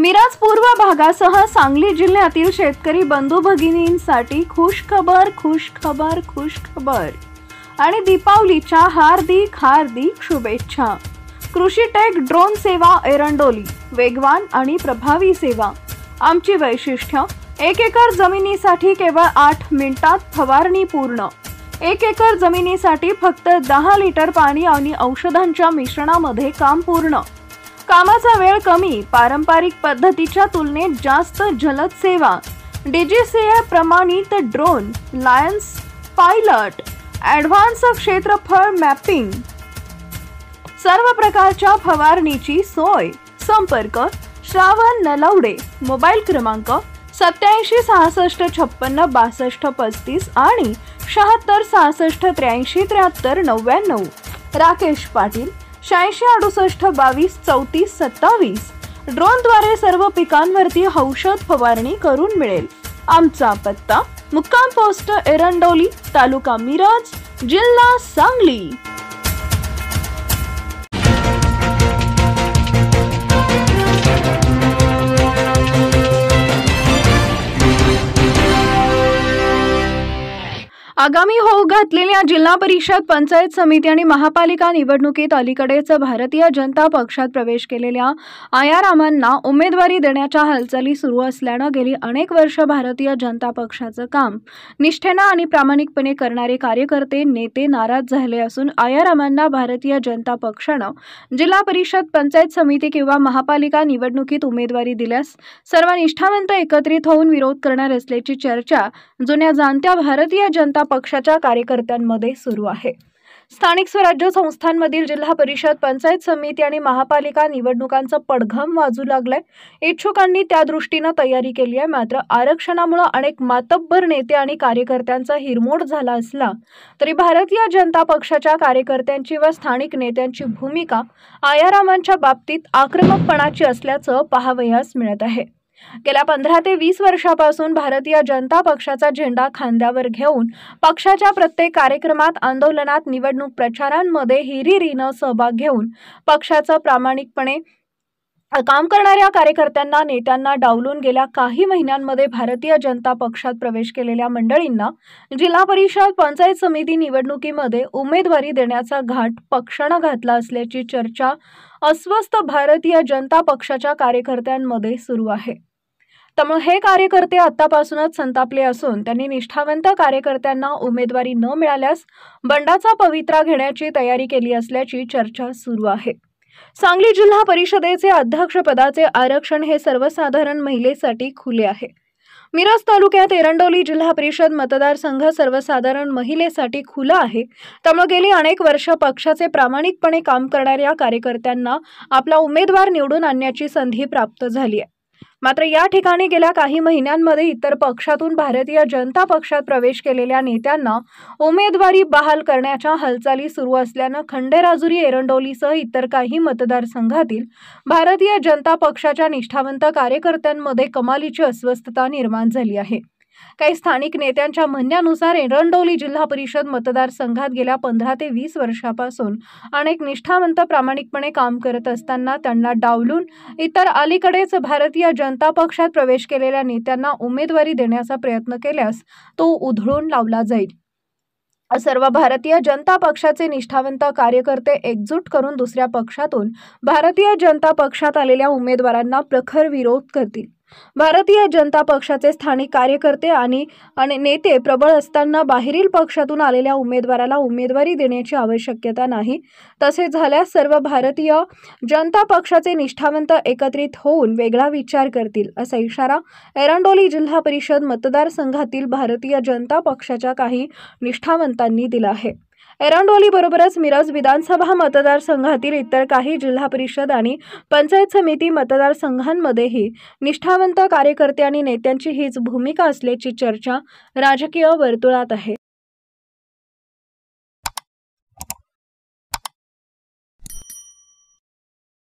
मिरज पूर्व भागासह सांगली जिल्ह्यातील शेतकरी बंधू भगिनींसाठी खुशखबर आणि दीपावलीच्या हार्दिक शुभेच्छा। कृषी टेक ड्रोन सेवा एरंडोली, वेगवान आणि प्रभावी सेवा। आमची वैशिष्ट्य 1 एकर जमिनीसाठी केवळ 8 मिनिटात फवारणी पूर्ण। 1 एकर जमिनीसाठी फक्त 10 लिटर पाणी आणि औषधांच्या मिश्रणामध्ये काम पूर्ण। कामाचा वेळ कमी, पारंपरिक पद्धतीच्या तुलनेत जास्त जलद सेवा। DGCA प्रमाणित ड्रोन, लायन्स पायलट, ॲडव्हान्स क्षेत्रफळ मॅपिंग, सर्व प्रकारच्या फवारणीची सोय। संपर्क श्रावण नलवडे, मोबाईल क्रमांक 87 66 56 62 35 आणि 76 66 83 73 99। राकेश पाटील 86 68 22 34 27। ड्रोनद्वारे सर्व पिकांवरती औषध फवारणी करून मिळेल। आमचा पत्ता मुक्काम पोस्ट एरंडोली, तालुका मिरज, जिल्हा सांगली। आगामी होऊ घातलेल्या जिल्हा परिषद, पंचायत समिती आणि महापालिका निवडणुकीत अलीकडेच भारतीय जनता पक्षात प्रवेश केलेल्या आयारामांना उमेदवारी देण्याच्या हालचाली सुरू असल्यानं गेली अनेक वर्ष भारतीय जनता पक्षाचं काम निष्ठेनं आणि प्रामाणिकपणे करणारे कार्यकर्ते, नेते नाराज झाले असून आयारामांना भारतीय जनता पक्षानं जिल्हा परिषद, पंचायत समिती किंवा महापालिका निवडणुकीत उमेदवारी दिल्यास सर्व निष्ठावंत एकत्रित होऊन विरोध करणार असल्याची चर्चा जुन्या जाणत्या भारतीय जनता पक्षाच्या कार्यकर्त्यांमध्ये सुरू आहे। स्थानिक स्वराज्य संस्थांमधील जिल्हा परिषद, पंचायत समिती आणि महापालिका निवडणुकांचं पडघम वाजू लागलंय। इच्छुकांनी त्या दृष्टीनं तयारी केली आहे। मात्र आरक्षणामुळे अनेक मातब्बर नेते आणि कार्यकर्त्यांचा हिरमोड झाला असला तरी भारतीय जनता पक्षाच्या कार्यकर्त्यांची व स्थानिक नेत्यांची भूमिका आयारामांच्या बाबतीत आक्रमकपणाची असल्याचं पाहावयास मिळत आहे। गेल्या 15 ते 20 वर्षापासून भारतीय जनता पक्षाचा झेंडा खांद्यावर घेऊन पक्षाच्या प्रत्येक कार्यक्रमात, आंदोलनात, निवडणूक प्रचारांमध्ये हिरिरीनं सहभाग घेऊन पक्षाचं प्रामाणिकपणे काम करणाऱ्या कार्यकर्त्यांना, नेत्यांना डावलून गेल्या काही महिन्यांमध्ये भारतीय जनता पक्षात प्रवेश केलेल्या मंडळींना जिल्हा परिषद, पंचायत समिती निवडणुकीमध्ये उमेदवारी देण्याचा घाट पक्षानं घातला असल्याची चर्चा अस्वस्थ भारतीय जनता पक्षाच्या कार्यकर्त्यांमध्ये सुरू आहे। त्यामुळे हे कार्यकर्ते आतापासूनच संतापले असून त्यांनी निष्ठावंत कार्यकर्त्यांना उमेदवारी न मिळाल्यास बंडाचा पवित्रा घेण्याची तयारी केली असल्याची चर्चा सुरू आहे। सांगली जिल्हा परिषदेचे अध्यक्षपदाचे आरक्षण हे सर्वसाधारण महिलेसाठी खुले आहे। मिरज तालुक्यात एरंडोली जिल्हा परिषद मतदारसंघ सर्वसाधारण महिलेसाठी खुला आहे। त्यामुळे गेली अनेक वर्ष पक्षाचे प्रामाणिकपणे काम करणाऱ्या कार्यकर्त्यांना आपला उमेदवार निवडून आणण्याची संधी प्राप्त झाली आहे। मात्र या ठिकाणी गेल्या काही महिन्यांमध्ये इतर पक्षातून भारतीय जनता पक्षात प्रवेश केलेल्या नेत्यांना उमेदवारी बहाल करण्याच्या हालचाली सुरू असल्यानं खंडेराजुरी, एरंडोलीसह इतर काही मतदारसंघातील भारतीय जनता पक्षाच्या निष्ठावंत कार्यकर्त्यांमध्ये कमालीची अस्वस्थता निर्माण झाली आहे। काही स्थानिक नेत्यांच्या म्हणण्यानुसार एरंडोली जिल्हा परिषद मतदारसंघात गेल्या 15 ते 20 वर्षापासून अनेक निष्ठावंत प्रामाणिकपणे काम करत असताना त्यांना डावलून इतर अलीकडेच भारतीय जनता पक्षात प्रवेश केलेल्या नेत्यांना उमेदवारी देण्याचा प्रयत्न केल्यास तो उधळून लावला जाईल। सर्व भारतीय जनता पक्षाचे निष्ठावंत कार्यकर्ते एकजूट करून दुसऱ्या पक्षातून भारतीय जनता पक्षात आलेल्या उमेदवारांना प्रखर विरोध करतील। भारतीय जनता पक्षाचे स्थानिक कार्यकर्ते आणि नेते प्रबळ असताना बाहेरील पक्षातून आलेल्या उमेदवाराला उमेदवारी देण्याची आवश्यकता नाही। तसे झाल्यास सर्व भारतीय जनता पक्षाचे निष्ठावंत एकत्रित होऊन वेगळा विचार करतील, असा इशारा एरंडोली जिल्हा परिषद मतदारसंघातील भारतीय जनता पक्षाच्या काही निष्ठावंतांनी दिला आहे। एरंडोली बरोबरच मिरज विधानसभा मतदारसंघातील इतर काही जिल्हा परिषद आणि पंचायत समिती मतदारसंघांमध्येही निष्ठावंत कार्यकर्ते आणि नेत्यांची हीच भूमिका असल्याची चर्चा राजकीय वर्तुळात आहे।